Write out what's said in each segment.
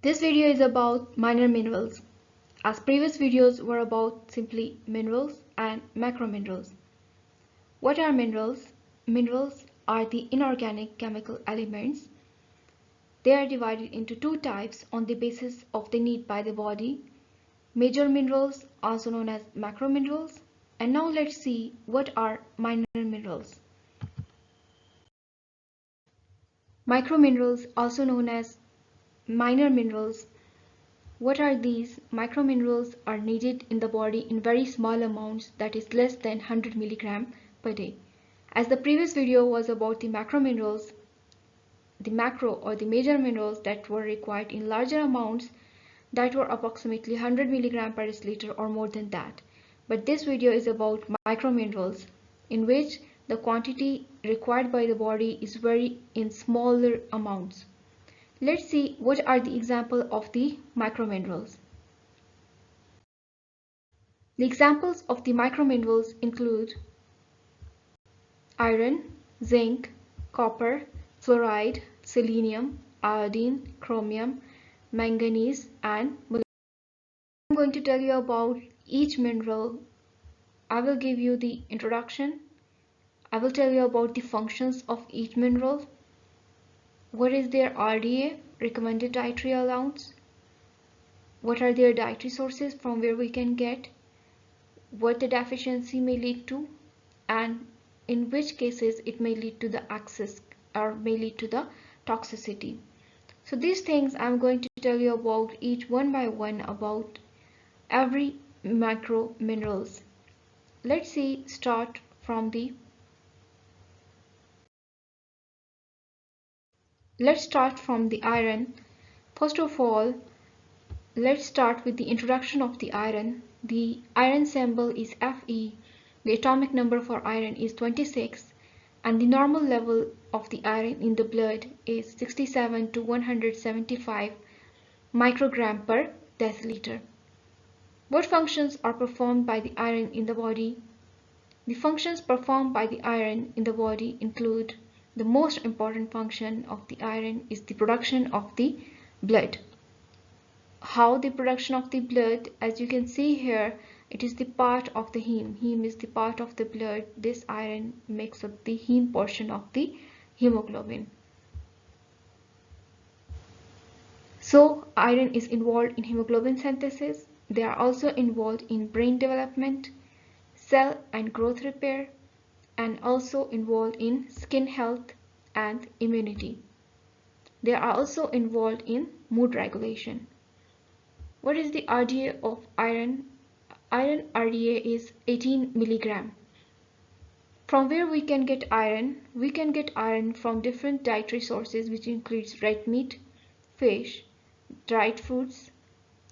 This video is about minor minerals, as previous videos were about simply minerals and macrominerals. What are minerals? Minerals are the inorganic chemical elements. They are divided into two types on the basis of the need by the body. Major minerals, also known as macrominerals. And now let's see what are minor minerals. Microminerals, also known as minor minerals. What are these? Microminerals are needed in the body in very small amounts, that is less than 100 mg per day. As the previous video was about the macrominerals, the macro or the major minerals that were required in larger amounts, that were approximately 100 mg per deciliter or more than that. But this video is about microminerals, in which the quantity required by the body is very in smaller amounts. Let's see what are the examples of the microminerals. The examples of the microminerals include iron, zinc, copper, fluoride, selenium, iodine, chromium, manganese, and molybdenum. I'm going to tell you about each mineral. I will give you the introduction. I will tell you about the functions of each mineral. What is their RDA, recommended dietary allowance? What are their dietary sources from where we can get? What the deficiency may lead to, and in which cases it may lead to the excess or may lead to the toxicity. So these things I'm going to tell you about each one by one about every macro minerals. Let's start from the iron. First of all, let's start with the introduction of the iron. The iron symbol is Fe. The atomic number for iron is 26, and the normal level of the iron in the blood is 67 to 175 microgram per deciliter. What functions are performed by the iron in the body? The functions performed by the iron in the body include: the most important function of the iron is the production of the blood. How the production of the blood? As you can see here, it is the part of the heme. Heme is the part of the blood. This iron makes up the heme portion of the hemoglobin. So iron is involved in hemoglobin synthesis. They are also involved in brain development, cell and growth repair, and also involved in skin health and immunity. They are also involved in mood regulation. What is the RDA of iron? Iron RDA is 18 mg. From where we can get iron? We can get iron from different dietary sources, which includes red meat, fish, dried fruits,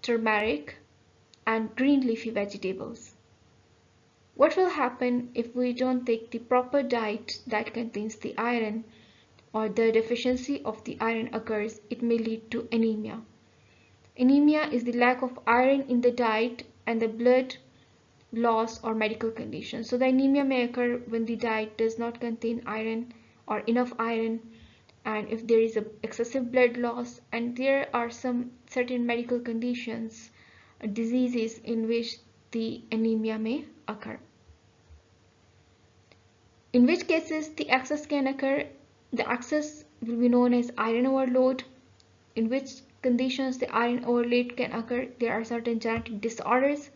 turmeric, and green leafy vegetables. What will happen if we don't take the proper diet that contains the iron, or the deficiency of the iron occurs? It may lead to anemia. Anemia is the lack of iron in the diet and the blood loss or medical condition. So the anemia may occur when the diet does not contain iron or enough iron, and if there is excessive blood loss, and there are some certain medical conditions, diseases in which the anemia may occur. In which cases the excess can occur? The excess will be known as iron overload. In which conditions the iron overload can occur? There are certain genetic disorders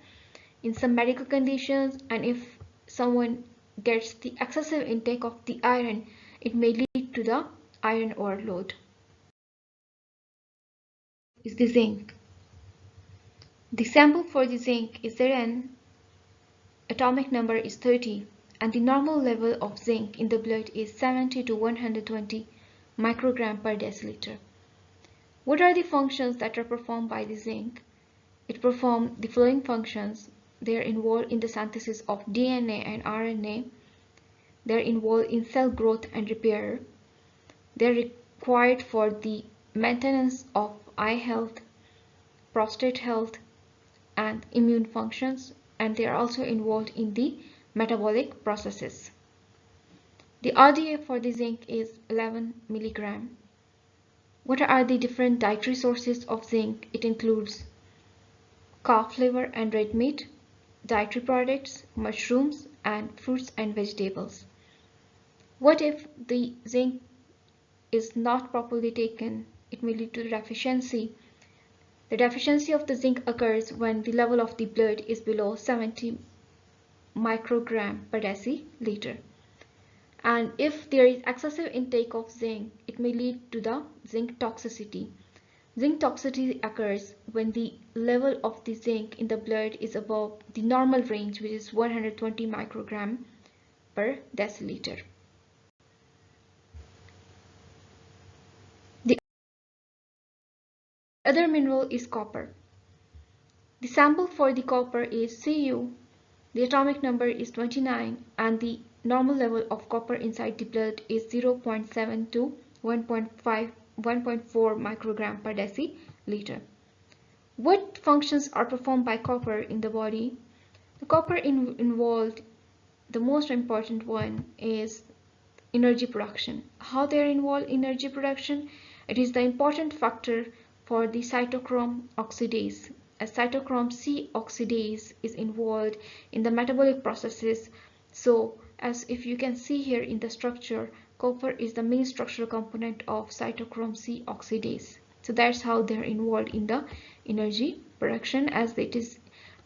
in some medical conditions, and if someone gets the excessive intake of the iron, it may lead to the iron overload. Is the zinc. The sample for the zinc is Zn. Atomic number is 30, and the normal level of zinc in the blood is 70 to 120 microgram per deciliter. What are the functions that are performed by the zinc? It performs the following functions. They are involved in the synthesis of DNA and RNA. They are involved in cell growth and repair. They are required for the maintenance of eye health, prostate health, and immune functions, and they are also involved in the metabolic processes. The RDA for the zinc is 11 mg. What are the different dietary sources of zinc? It includes calf liver and red meat, dietary products, mushrooms, and fruits and vegetables. What if the zinc is not properly taken? It may lead to deficiency. The deficiency of the zinc occurs when the level of the blood is below 70 microgram per deciliter. And if there is excessive intake of zinc, it may lead to the zinc toxicity. Zinc toxicity occurs when the level of the zinc in the blood is above the normal range, which is 120 microgram per deciliter. The other mineral is copper. The sample for the copper is Cu. The atomic number is 29 and the normal level of copper inside the blood is 0.7 to 1.4 microgram per deciliter. What functions are performed by copper in the body? The copper involved, the most important one is energy production. How they are involved in energy production? It is the important factor for the cytochrome oxidase. As cytochrome C oxidase is involved in the metabolic processes. So, as if you can see here in the structure, copper is the main structural component of cytochrome C oxidase. So that's how they're involved in the energy production, as it is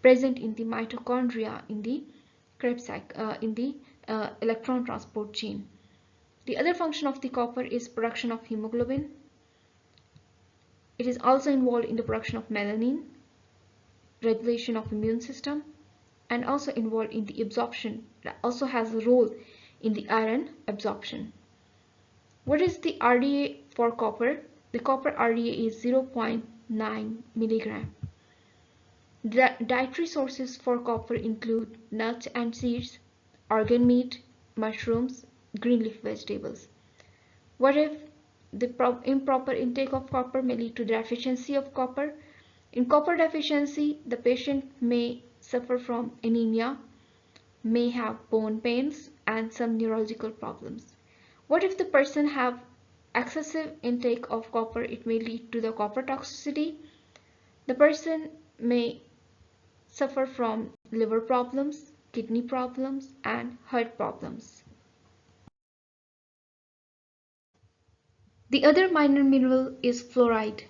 present in the mitochondria in the Krebs electron transport chain. The other function of the copper is production of hemoglobin. It is also involved in the production of melanin, regulation of immune system, and also involved in the absorption. That also has a role in the iron absorption. What is the RDA for copper? The copper RDA is 0.9 milligram. The dietary sources for copper include nuts and seeds, organ meat, mushrooms, green leaf vegetables. What if the improper intake of copper may lead to deficiency of copper? In copper deficiency, the patient may suffer from anemia, may have bone pains, and some neurological problems. What if the person have excessive intake of copper? It may lead to the copper toxicity. The person may suffer from liver problems, kidney problems, and heart problems. The other minor mineral is fluoride.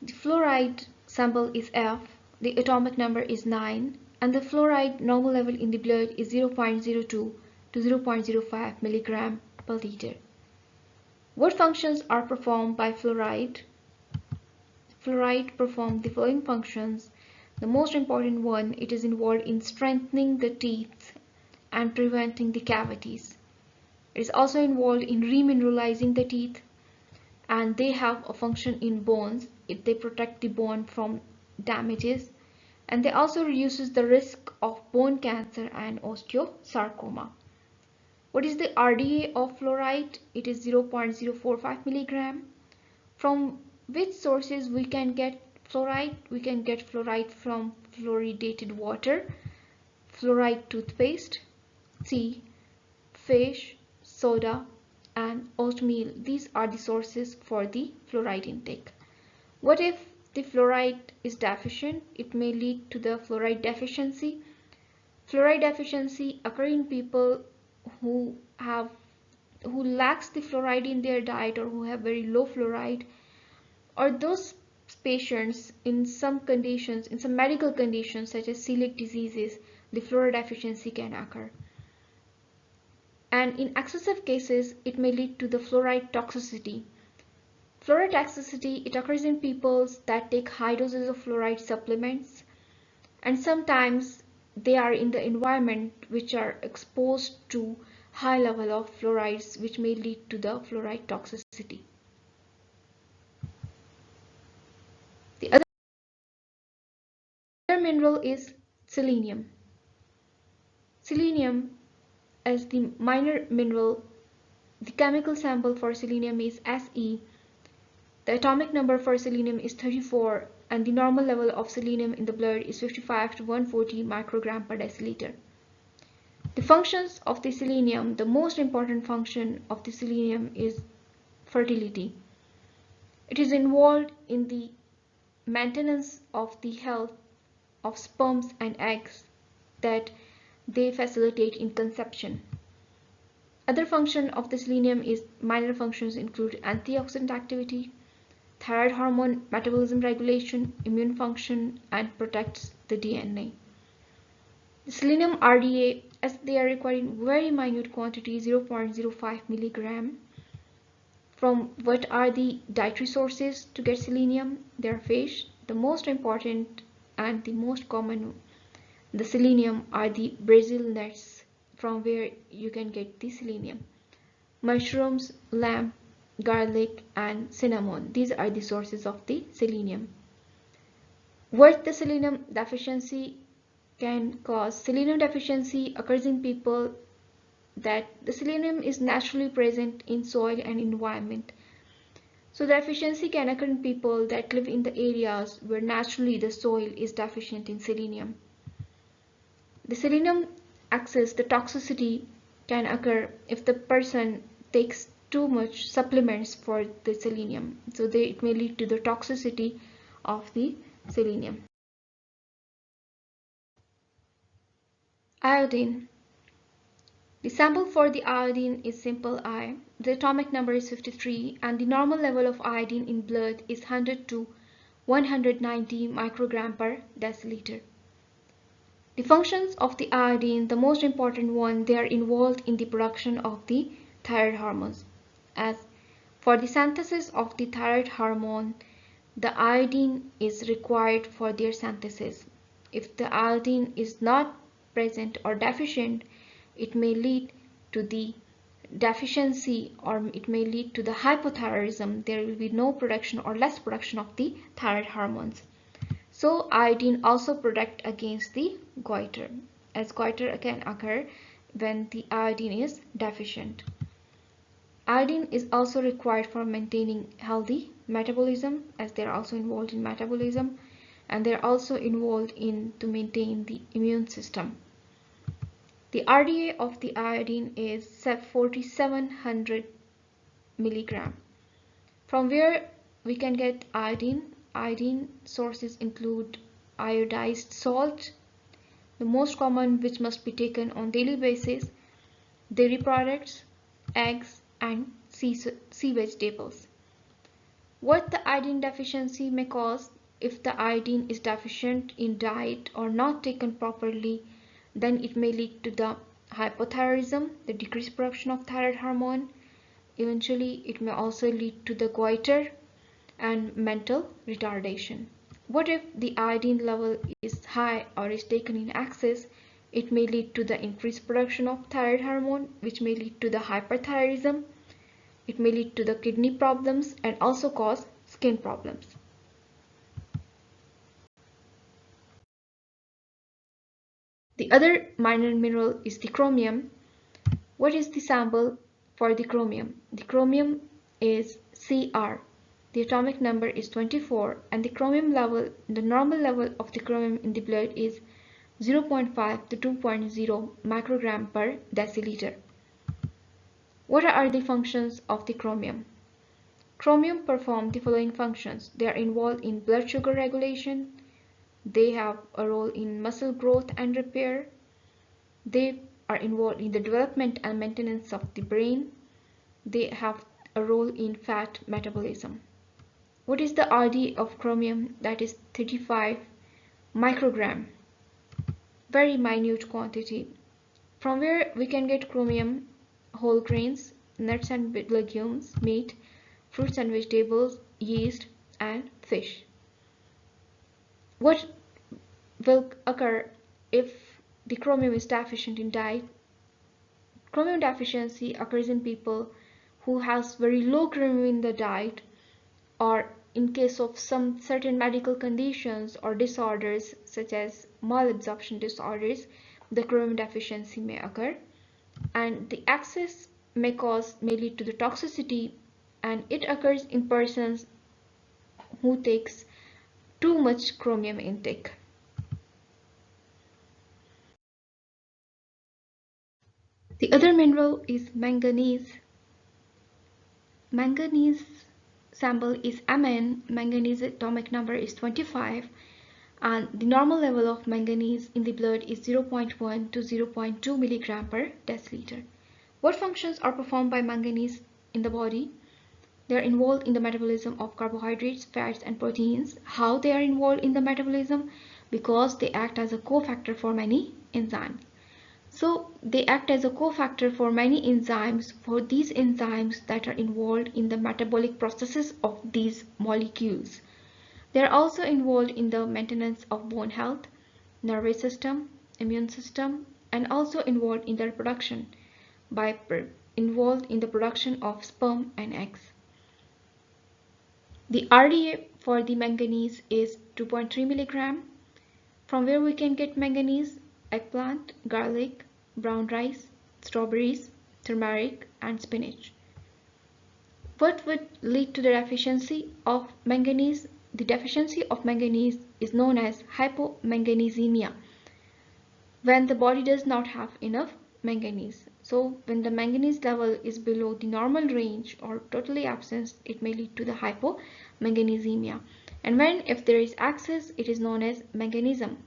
The fluoride sample is F, the atomic number is 9, and the fluoride normal level in the blood is 0.02 to 0.05 milligram per liter. What functions are performed by fluoride? Fluoride performs the following functions. The most important one, it is involved in strengthening the teeth and preventing the cavities. It is also involved in remineralizing the teeth, and they have a function in bones. They protect the bone from damages, and they also reduces the risk of bone cancer and osteosarcoma. What is the RDA of fluoride? It is 0.045 milligram. From which sources we can get fluoride? We can get fluoride from fluoridated water, fluoride toothpaste, tea, fish, soda, and oatmeal. These are the sources for the fluoride intake. What if the fluoride is deficient? It may lead to the fluoride deficiency. Fluoride deficiency occurs in people who lacks the fluoride in their diet, or who have very low fluoride, or those patients in some conditions, in some medical conditions such as celiac diseases, the fluoride deficiency can occur. And in excessive cases, it may lead to the fluoride toxicity. Fluoride toxicity, it occurs in people that take high doses of fluoride supplements, and sometimes they are in the environment which are exposed to high level of fluorides, which may lead to the fluoride toxicity. The other mineral is selenium. Selenium, as the minor mineral, the chemical sample for selenium is Se. The atomic number for selenium is 34, and the normal level of selenium in the blood is 55 to 140 microgram per deciliter. The functions of the selenium, the most important function of the selenium is fertility. It is involved in the maintenance of the health of sperms and eggs that they facilitate in conception. Other function of the selenium is minor functions include antioxidant activity, thyroid hormone metabolism regulation, immune function, and protects the DNA. The selenium RDA, as they are required in very minute quantity, 0.05 milligram. From what are the dietary sources to get selenium? They are fish. The most important and the most common, the selenium, are the Brazil nuts, from where you can get the selenium. Mushrooms, lamb, garlic, and cinnamon. These are the sources of the selenium. What the selenium deficiency can cause? Selenium deficiency occurs in people that the selenium is naturally present in soil and environment. So deficiency can occur in people that live in the areas where naturally the soil is deficient in selenium. The selenium excess, the toxicity can occur if the person takes too much supplements for the selenium. So it may lead to the toxicity of the selenium. Iodine. The sample for the iodine is simple I. The atomic number is 53 and the normal level of iodine in blood is 100 to 190 microgram per deciliter. The functions of the iodine, the most important one, they are involved in the production of the thyroid hormones. As for the synthesis of the thyroid hormone, the iodine is required for their synthesis. If the iodine is not present or deficient, it may lead to the deficiency or it may lead to the hypothyroidism. There will be no production or less production of the thyroid hormones. So iodine also protects against the goiter, as goiter can occur when the iodine is deficient. Iodine is also required for maintaining healthy metabolism, as they are also involved in metabolism, and they are also involved in to maintain the immune system. The RDA of the iodine is 4700 milligram. From where we can get iodine? Iodine sources include iodized salt, the most common which must be taken on daily basis, dairy products, eggs, and sea vegetables. What the iodine deficiency may cause? If the iodine is deficient in diet or not taken properly, then it may lead to the hypothyroidism, the decreased production of thyroid hormone. Eventually, it may also lead to the goiter and mental retardation. What if the iodine level is high or is taken in excess? It may lead to the increased production of thyroid hormone, which may lead to the hyperthyroidism. It may lead to the kidney problems and also cause skin problems. The other minor mineral is the chromium. What is the sample for the chromium? The chromium is Cr. The atomic number is 24 and the chromium level, the normal level of the chromium in the blood is 0.5 to 2.0 microgram per deciliter. What are the functions of the chromium? Chromium perform the following functions. They are involved in blood sugar regulation. They have a role in muscle growth and repair. They are involved in the development and maintenance of the brain. They have a role in fat metabolism. What is the RD of chromium? That is 35 microgram. Very minute quantity. From where we can get chromium? Whole grains, nuts and legumes, meat, fruits and vegetables, yeast, and fish. What will occur if the chromium is deficient in diet? Chromium deficiency occurs in people who has very low chromium in the diet, or in case of some certain medical conditions or disorders such as malabsorption disorders, the chromium deficiency may occur, and the excess may lead to the toxicity, and it occurs in persons who takes too much chromium intake. The other mineral is manganese. Manganese sample is Mn. Manganese atomic number is 25, and the normal level of manganese in the blood is 0.1 to 0.2 milligram per deciliter. What functions are performed by manganese in the body? They are involved in the metabolism of carbohydrates, fats, and proteins. How they are involved in the metabolism? Because they act as a cofactor for many enzymes. So they act as a cofactor for many enzymes, for these enzymes that are involved in the metabolic processes of these molecules. They are also involved in the maintenance of bone health, nervous system, immune system, and also involved in the reproduction involved in the production of sperm and eggs. The RDA for the manganese is 2.3 milligram. From where we can get manganese? Eggplant, garlic, brown rice, strawberries, turmeric, and spinach. What would lead to the deficiency of manganese? The deficiency of manganese is known as hypomagnesemia, when the body does not have enough manganese. So when the manganese level is below the normal range or totally absent, it may lead to the hypomagnesemia. And if there is excess, it is known as manganism.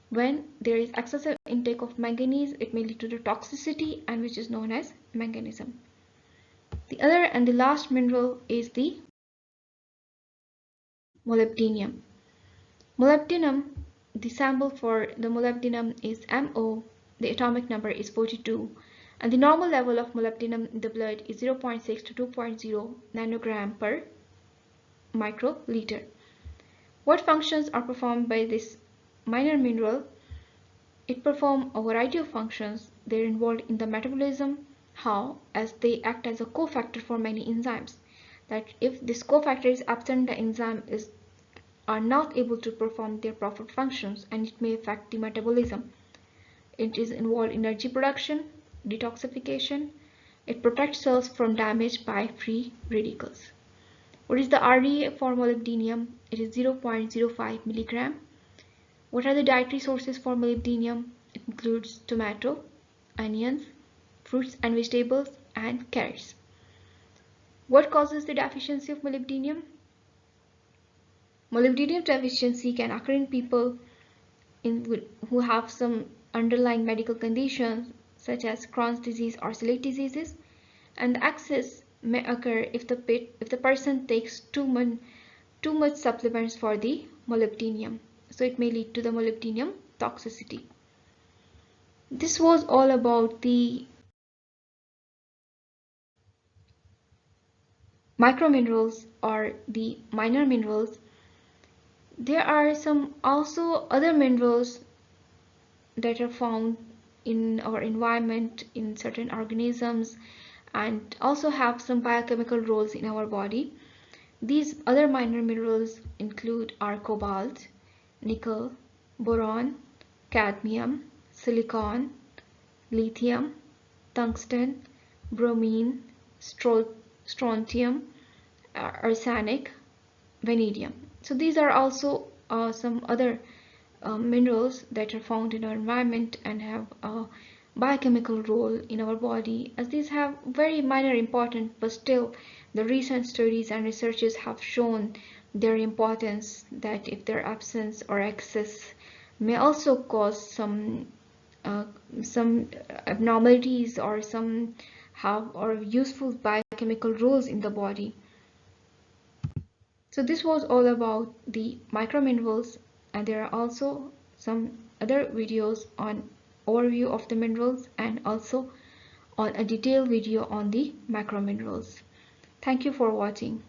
When there is excessive intake of manganese, it may lead to the toxicity, and which is known as manganism. The other and the last mineral is the molybdenum. Molybdenum, the sample for the molybdenum is Mo. The atomic number is 42, and the normal level of molybdenum in the blood is 0.6 to 2.0 nanogram per microliter. What functions are performed by this minor mineral? It performs a variety of functions. They are involved in the metabolism. How? As they act as a cofactor for many enzymes. That if this cofactor is absent, the enzyme are not able to perform their proper functions, and it may affect the metabolism. It is involved in energy production, detoxification. It protects cells from damage by free radicals. What is the RDA for molybdenum? It is 0.05 milligram. What are the dietary sources for molybdenum? It includes tomato, onions, fruits and vegetables, and carrots. What causes the deficiency of molybdenum? Molybdenum deficiency can occur in people who have some underlying medical conditions such as Crohn's disease or celiac diseases, and the excess may occur if the person takes too much supplements for the molybdenum. So it may lead to the molybdenum toxicity. This was all about the microminerals or the minor minerals. There are some also other minerals that are found in our environment, in certain organisms, and also have some biochemical roles in our body. These other minor minerals include cobalt, nickel, boron, cadmium, silicon, lithium, tungsten, bromine, strontium, arsenic, vanadium. So these are also some other minerals that are found in our environment and have a biochemical role in our body, as these have very minor importance, but still the recent studies and researches have shown their importance, that if their absence or excess may also cause some abnormalities or some have or useful biochemical roles in the body. So this was all about the microminerals, and there are also some other videos on overview of the minerals and also on a detailed video on the macrominerals. Thank you for watching.